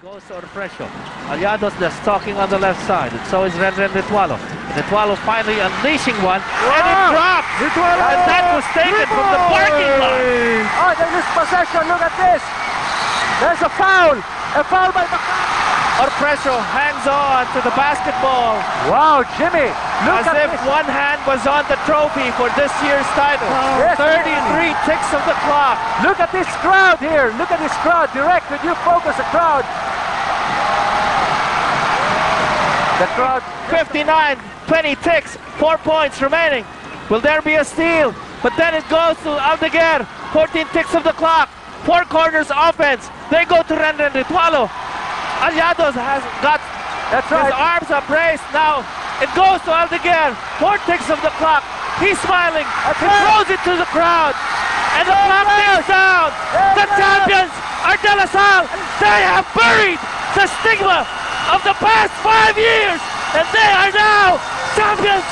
Goes to Orfresio. Aliados just stalking on the left side. And so is Renren Ritualo. Ritualo finally unleashing one. Wow. And it dropped! Ritualo! And that was taken from the parking lot. Oh, they lose possession. Look at this. There's a foul. A foul by Makati. Orfresio hangs on to the basketball. Wow, Jimmy. Look as at if this. one hand was on the trophy for this year's title. Yes. 33 ticks of the clock. Look at this crowd here. Look at this crowd. Direct, could you focus the crowd? The crowd. 59, 20 ticks, 4 points remaining. Will there be a steal? But then it goes to Aldeguer. 14 ticks of the clock. 4 corners offense. They go to Renren Ritualo. Aliados has got his arms upraised now. It goes to Aldeguer. 4 ticks of the clock. He's smiling. He throws it to the crowd. And the clock ticks down. The champions are De La Salle. They have buried the stigma of the past 5 years. And they are now champions.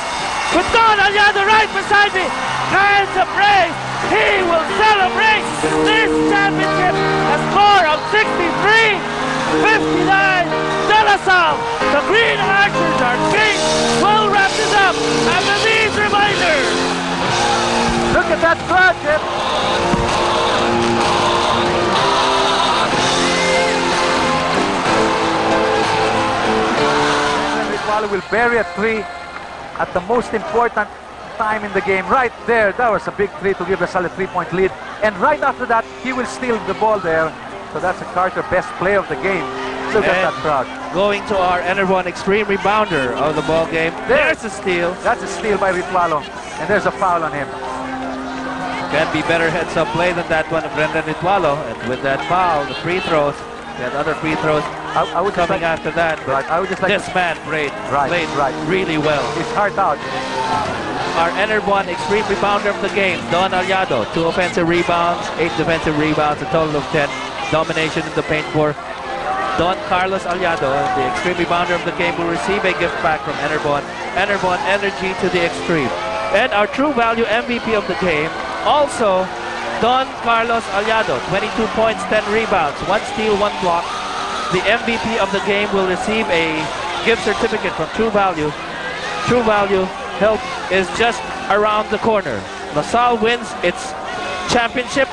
With Don Aliado right beside me. Hands upraised. He will celebrate this championship. A score of 63. 59, De La Salle, the Green Archers are king. We'll wrap this up after these reminders. Look at that crowd, Jim. Ritualo will bury a 3 at the most important time in the game. Right there, that was a big 3 to give La Salle a 3-point lead. And right after that, he will steal the ball there. So that's a Carter best play of the game. Look at that crowd. Going to our Enervon extreme rebounder of the ball game. There's a steal. That's a steal by Ritualo. And there's a foul on him. Can be better heads-up play than that one of Renren Ritualo. And with that foul, the free throws, we had other free throws I would coming after that. Right. I would just like this man played really well. His heart out. Our Enervon extreme rebounder of the game, Don Aliado. 2 offensive rebounds, 8 defensive rebounds, a total of 10. Domination in the paint for Don Carlos Aliado. The extreme rebounder of the game will receive a gift back from Enervon. Enervon energy to the extreme. And our true value MVP of the game, also Don Carlos Aliado. 22 points, 10 rebounds, 1 steal, 1 block. The MVP of the game will receive a gift certificate from True Value. True Value help is just around the corner. La Salle wins its championship.